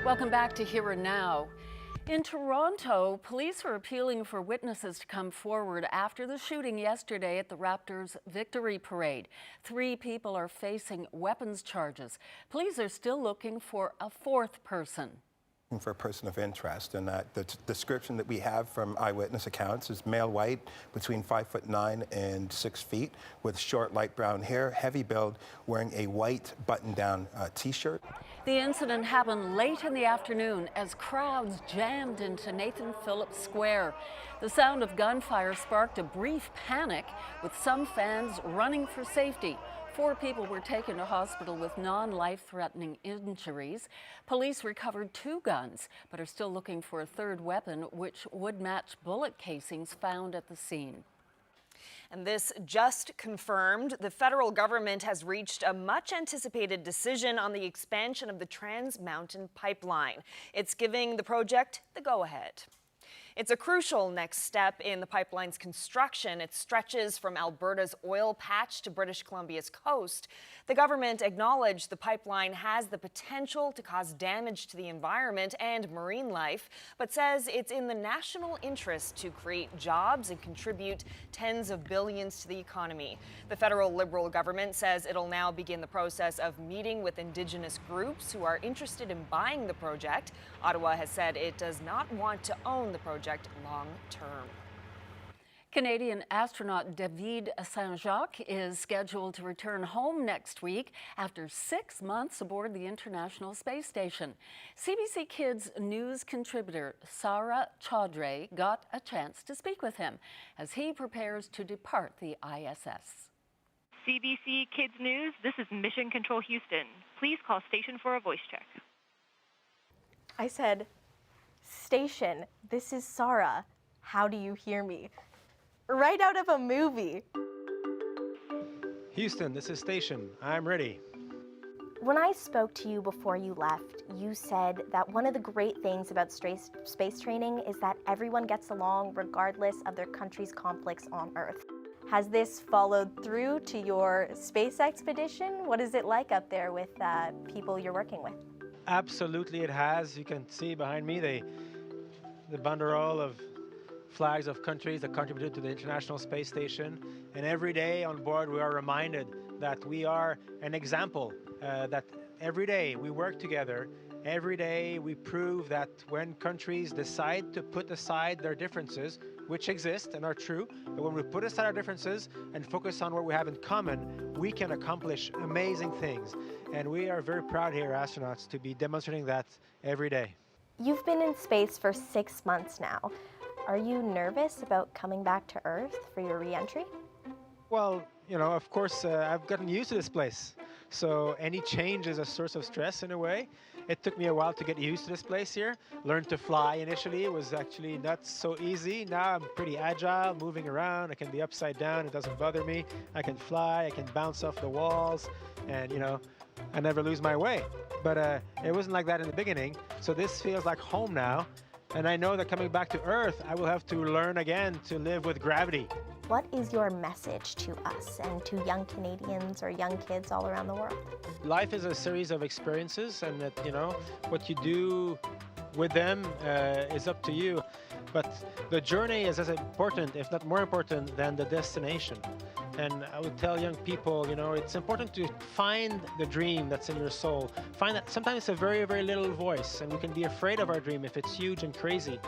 Speaker 4: Welcome back to Here and Now. In Toronto, police are appealing for witnesses to come forward after the shooting yesterday at the Raptors Victory Parade. 3 people are facing weapons charges. Police are still looking for a 4th person.
Speaker 8: For a person of interest, and the description that we have from eyewitness accounts is male white, between 5'9" and 6 feet, with short light brown hair, heavy build, wearing a white button-down t-shirt.
Speaker 4: The incident happened late in the afternoon as crowds jammed into Nathan Phillips Square. The sound of gunfire sparked a brief panic, with some fans running for safety. 4 people were taken to hospital with non-life-threatening injuries. Police recovered 2 guns, but are still looking for a 3rd weapon, which would match bullet casings found at the scene.
Speaker 3: And this just confirmed the federal government has reached a much-anticipated decision on the expansion of the Trans Mountain Pipeline. It's giving the project the go-ahead. It's a crucial next step in the pipeline's construction. It stretches from Alberta's oil patch to British Columbia's coast. The government acknowledged the pipeline has the potential to cause damage to the environment and marine life, but says it's in the national interest to create jobs and contribute tens of billions to the economy. The federal Liberal government says it'll now begin the process of meeting with Indigenous groups who are interested in buying the project. Ottawa has said it does not want to own the project long term.
Speaker 4: Canadian astronaut David Saint-Jacques is scheduled to return home next week after 6 months aboard the International Space Station. CBC Kids news contributor Sarah Chaudhry got a chance to speak with him as he prepares to depart the ISS.
Speaker 10: CBC Kids News, this is Mission Control Houston. Please call station for a voice check.
Speaker 23: I said, "Station, this is Sarah. How do you hear me?" Right out of a movie.
Speaker 24: Houston, this is Station. I'm ready.
Speaker 23: When I spoke to you before you left, you said that one of the great things about space training is that everyone gets along regardless of their country's conflicts on Earth. Has this followed through to your space expedition? What is it like up there with people you're working with?
Speaker 9: Absolutely it has. You can see behind me the banderole of flags of countries that contributed to the International Space Station. And every day on board we are reminded that we are an example, that every day we work together. Every day we prove that when countries decide to put aside their differences, which exist and are true, but when we put aside our differences and focus on what we have in common, we can accomplish amazing things. And we are very proud here, astronauts, to be demonstrating that every day.
Speaker 23: You've been in space for 6 months now. Are you nervous about coming back to Earth for your re-entry?
Speaker 9: Well, you know, of course, I've gotten used to this place. So any change is a source of stress in a way. It took me a while to get used to this place here. Learned to fly initially. It was actually not so easy. Now I'm pretty agile, moving around. I can be upside down. It doesn't bother me. I can fly. I can bounce off the walls. And, you know, I never lose my way. But it wasn't like that in the beginning. So this feels like home now. And I know that coming back to Earth, I will have to learn again to live with gravity.
Speaker 23: What is your message to us and to young Canadians or young kids all around the world?
Speaker 9: Life is a series of experiences, and that, you know, what you do with them is up to you. But the journey is as important, if not more important, than the destination. And I would tell young people, you know, it's important to find the dream that's in your soul. Find that sometimes it's a very, very little voice, and we can be afraid of our dream if it's huge and crazy.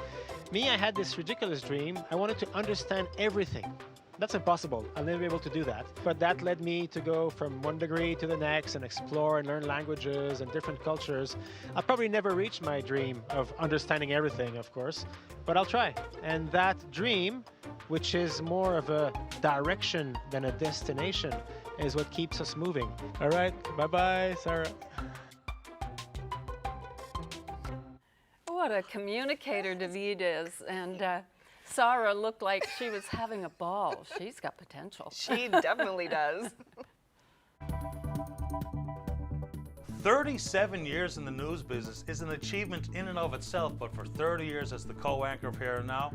Speaker 9: Me, I had this ridiculous dream. I wanted to understand everything. That's impossible. I'll never be able to do that. But that led me to go from one degree to the next and explore and learn languages and different cultures. I'll probably never reach my dream of understanding everything, of course, but I'll try. And that dream, which is more of a direction than a destination, is what keeps us moving. All right, bye-bye, Sarah.
Speaker 4: What a communicator David is, and Sarah looked like she was having a ball. She's got potential.
Speaker 3: She definitely does.
Speaker 11: 37 years in the news business is an achievement in and of itself, but for 30 years as the co-anchor of Here and Now,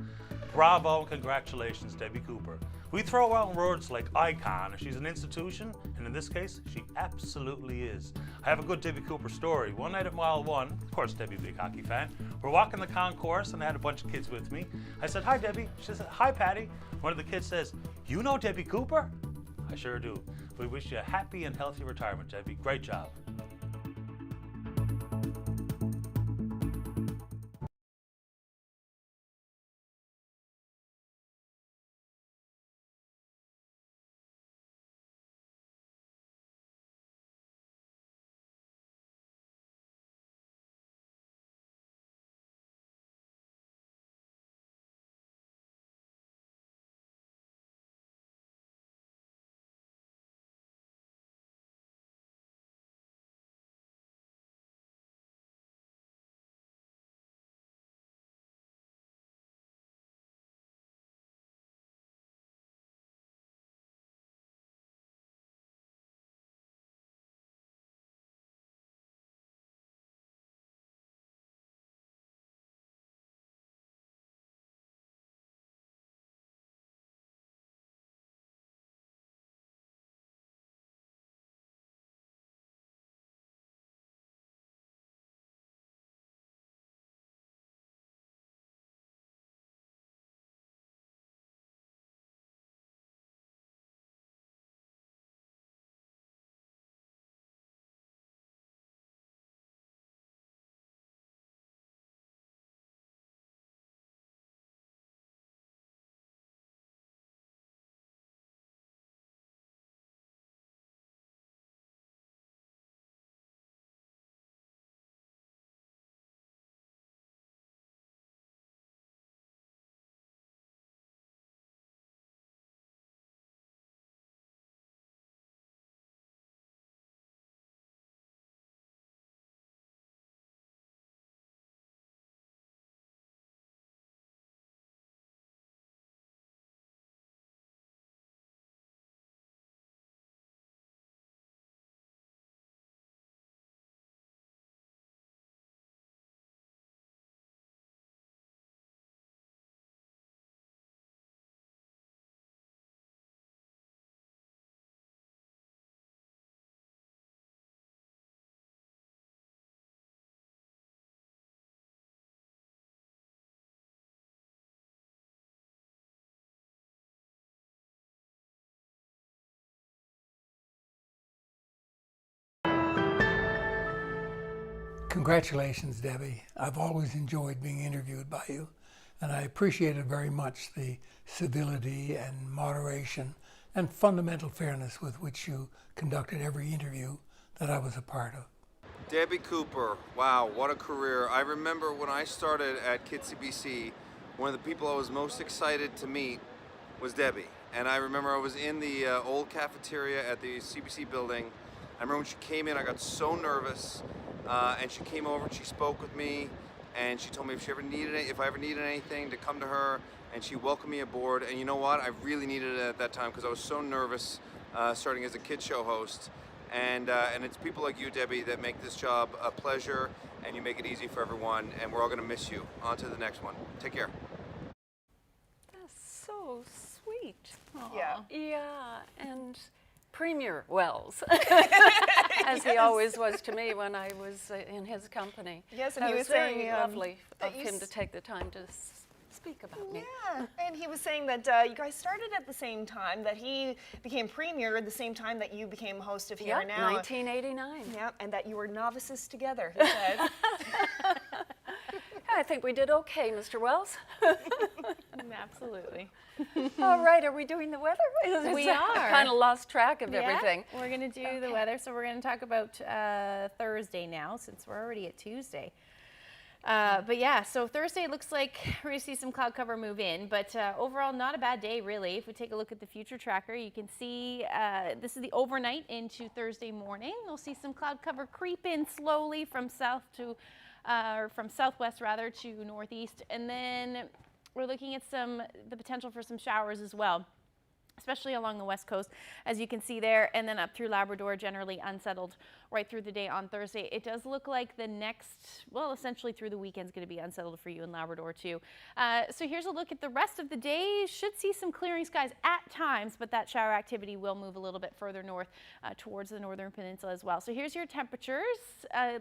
Speaker 11: bravo and congratulations, Debbie Cooper. We throw out words like icon, she's an institution, and in this case, she absolutely is. I have a good Debbie Cooper story. One night at Mile 1, of course Debbie, big hockey fan, we're walking the concourse and I had a bunch of kids with me. I said, hi Debbie. She said, hi Patty. One of the kids says, you know Debbie Cooper? I sure do. We wish you a happy and healthy retirement, Debbie. Great job.
Speaker 12: Congratulations, Debbie. I've always enjoyed being interviewed by you, and I appreciated very much the civility and moderation and fundamental fairness with which you conducted every interview that I was a part of.
Speaker 13: Debbie Cooper, wow, what a career. I remember when I started at CBC, one of the people I was most excited to meet was Debbie. And I remember I was in the old cafeteria at the CBC building. I remember when she came in, I got so nervous, and she came over and she spoke with me, and she told me if I ever needed anything to come to her, and she welcomed me aboard. And you know what? I really needed it at that time because I was so nervous starting as a kid show host. And it's people like you, Debbie, that make this job a pleasure, and you make it easy for everyone, and we're all going to miss you. On to the next one. Take care.
Speaker 4: That's so sweet.
Speaker 3: Yeah.
Speaker 4: Yeah, and Premier Wells, as he always was to me when I was in his company.
Speaker 3: Yes, and
Speaker 4: that
Speaker 3: he was
Speaker 4: very
Speaker 3: saying
Speaker 4: lovely
Speaker 3: that
Speaker 4: of him to take the time to speak about me.
Speaker 3: Yeah, and he was saying that you guys started at the same time, that he became premier at the same time that you became host of Here Now.
Speaker 4: 1989.
Speaker 3: Yeah, and that you were novices together, he said.
Speaker 4: I think we did okay, Mr. Wells.
Speaker 6: Absolutely.
Speaker 4: All right, are we doing the weather?
Speaker 6: We are.
Speaker 4: I kind of lost track of everything.
Speaker 6: We're going to do the weather, so we're going to talk about Thursday now, since we're already at Tuesday. But yeah, so Thursday looks like we're going to see some cloud cover move in, but overall not a bad day really. If we take a look at the future tracker, you can see this is the overnight into Thursday morning. We'll see some cloud cover creep in slowly from from southwest rather to northeast, and then we're looking at the potential for some showers as well, especially along the west coast, as you can see there, and then up through Labrador, generally unsettled right through the day on Thursday. It does look like the next, well, essentially through the weekend is going to be unsettled for you in Labrador too. So here's a look at the rest of the day. Should see some clearing skies at times, but that shower activity will move a little bit further north towards the northern peninsula as well. So here's your temperatures,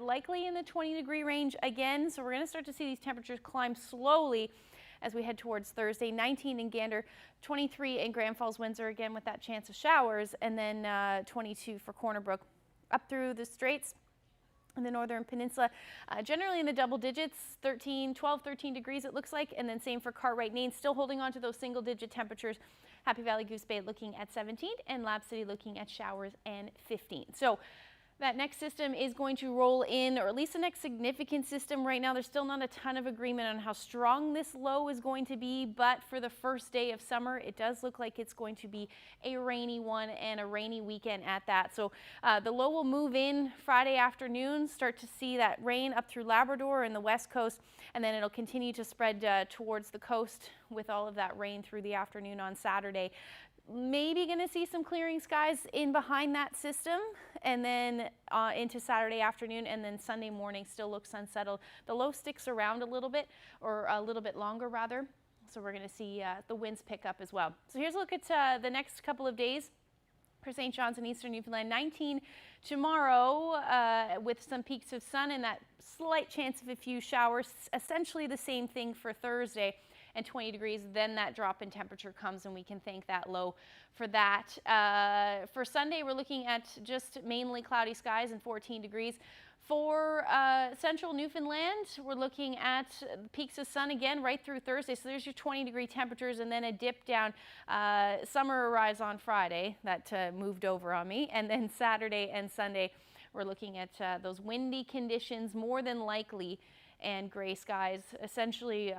Speaker 6: likely in the 20-degree range again. So we're going to start to see these temperatures climb slowly as we head towards Thursday. 19 in Gander, 23 in Grand Falls, Windsor, again with that chance of showers, and then 22 for Corner Brook. Up through the Straits in the northern peninsula, generally in the double digits, 12, 13 degrees it looks like, and then same for Cartwright, Nain, still holding on to those single-digit temperatures. Happy Valley, Goose Bay looking at 17, and Lab City looking at showers and 15. So that next system is going to roll in, or at least the next significant system. Right now, there's still not a ton of agreement on how strong this low is going to be, but for the first day of summer, it does look like it's going to be a rainy one and a rainy weekend at that. So the low will move in Friday afternoon, start to see that rain up through Labrador and the west coast, and then it'll continue to spread towards the coast with all of that rain through the afternoon on Saturday. Maybe going to see some clearing skies in behind that system, and then into Saturday afternoon, and then Sunday morning still looks unsettled. The low sticks around a little bit, or a little bit longer rather, so we're going to see the winds pick up as well. So here's a look at the next couple of days for St. John's and Eastern Newfoundland. 19 tomorrow with some peaks of sun and that slight chance of a few showers. Essentially the same thing for Thursday, and 20 degrees. Then that drop in temperature comes, and we can thank that low for that. For Sunday, we're looking at just mainly cloudy skies and 14 degrees. For central Newfoundland, we're looking at peaks of sun again right through Thursday. So there's your 20-degree temperatures, and then a dip down. Summer arrives on Friday. That moved over on me. And then Saturday and Sunday, we're looking at those windy conditions more than likely, and gray skies essentially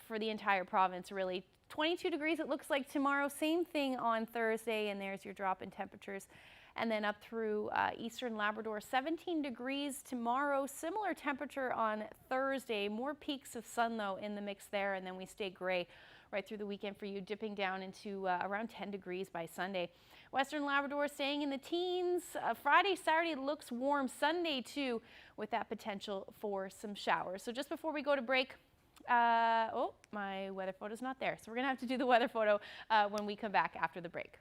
Speaker 6: for the entire province really. 22 degrees it looks like tomorrow, same thing on Thursday, and there's your drop in temperatures. And then up through eastern Labrador, 17 degrees tomorrow, similar temperature on Thursday, more peaks of sun though in the mix there, and then we stay gray right through the weekend for you, dipping down into around 10 degrees by Sunday. Western Labrador staying in the teens. Friday, Saturday looks warm. Sunday too, with that potential for some showers. So just before we go to break, oh, my weather photo's not there. So we're gonna have to do the weather photo when we come back after the break.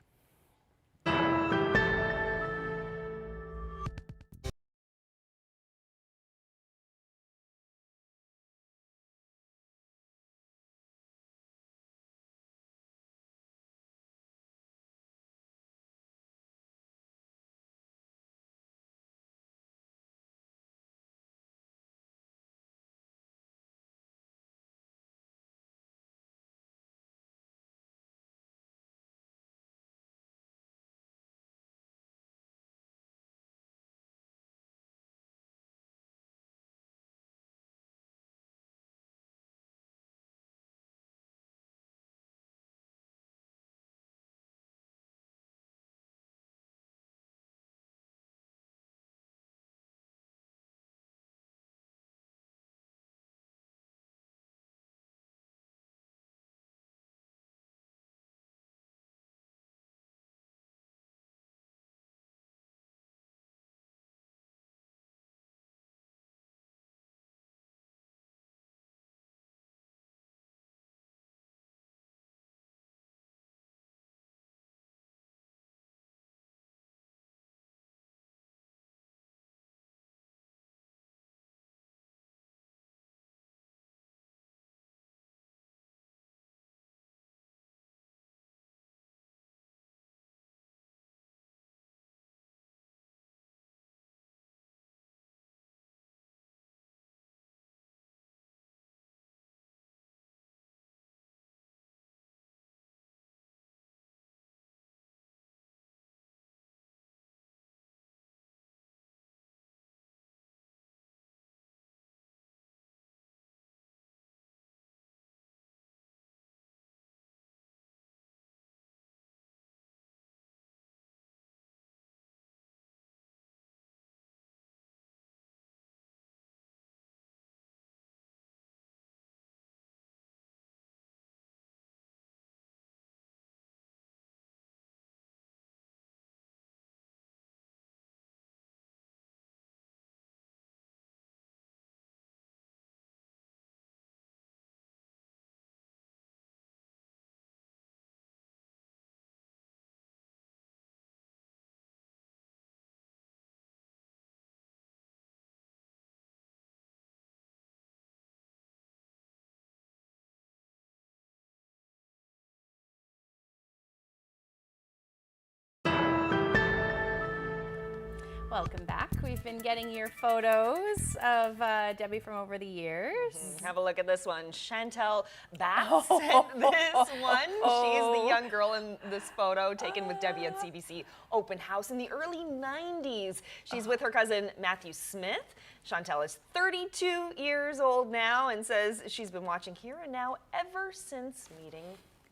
Speaker 6: Welcome back. We've been getting your photos of Debbie from over the years.
Speaker 3: Have a look at this one. Chantel Bass sent this one. She's the young girl in this photo taken with Debbie at CBC Open House in the early 90s. She's with her cousin Matthew Smith. Chantel is 32 years old now and says she's been watching Here and Now ever since meeting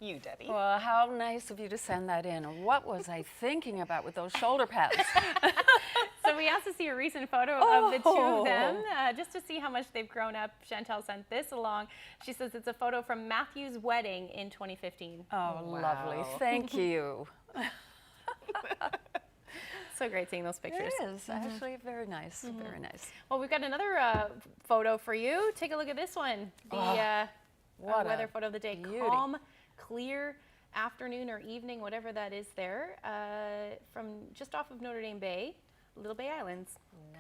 Speaker 3: you, Debbie.
Speaker 4: Well, how nice of you to send that in. What was I thinking about with those shoulder pads?
Speaker 6: So we asked to see a recent photo of the two of them, just to see how much they've grown up. Chantel sent this along. She says it's a photo from Matthew's wedding in 2015.
Speaker 4: Oh, wow. Lovely. Thank you.
Speaker 6: So great seeing those pictures.
Speaker 4: It is actually very nice, very nice.
Speaker 6: Well, we've got another photo for you. Take a look at this one. The weather photo of the day.
Speaker 4: Beauty.
Speaker 6: Calm, clear afternoon or evening, whatever that is there, from just off of Notre Dame Bay, Little Bay Islands.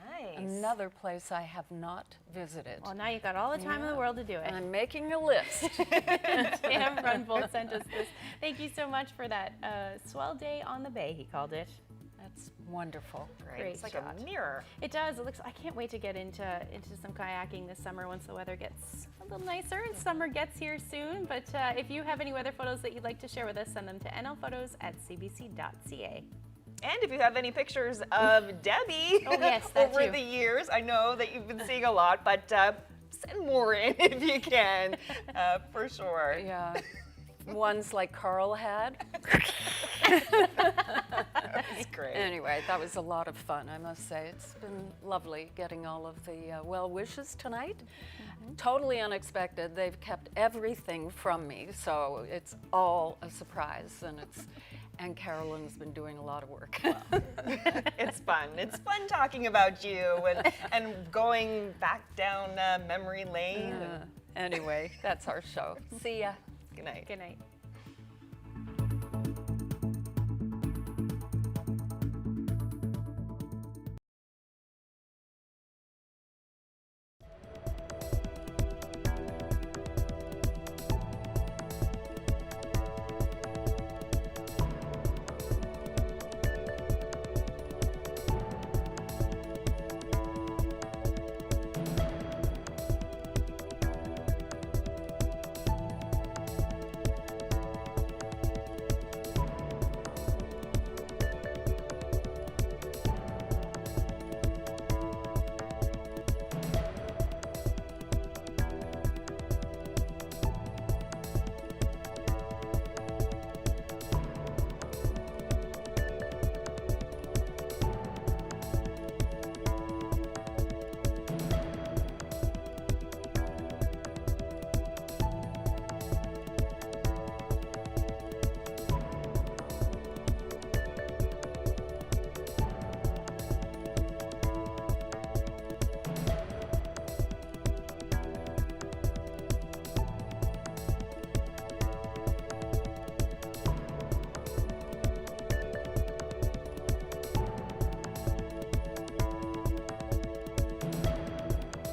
Speaker 3: Nice.
Speaker 4: Another place I have not visited.
Speaker 6: Well, now you've got all the time in the world to do it.
Speaker 4: I'm making a list.
Speaker 6: Tam Runbold sent us this. Thank you so much for that. Swell day on the bay, he called it.
Speaker 4: That's wonderful.
Speaker 6: Great
Speaker 3: It's like
Speaker 6: shot.
Speaker 3: a mirror.
Speaker 6: It does. It looks. I can't wait to get into some kayaking this summer once the weather gets a little nicer and summer gets here soon. But if you have any weather photos that you'd like to share with us, send them to nlphotos@cbc.ca.
Speaker 3: And if you have any pictures of Debbie
Speaker 6: that
Speaker 3: over
Speaker 6: too.
Speaker 3: the years, I know that you've been seeing a lot, but send more in if you can, for sure.
Speaker 4: Yeah. Ones like Carl had.
Speaker 3: That's great.
Speaker 4: Anyway, that was a lot of fun, I must say. It's been lovely getting all of the well wishes tonight. Totally unexpected. They've kept everything from me, so it's all a surprise, and Carolyn's been doing a lot of work.
Speaker 3: It's fun. It's fun talking about you and going back down memory lane.
Speaker 4: Anyway, that's our show. See ya.
Speaker 3: Good night.
Speaker 6: Good night.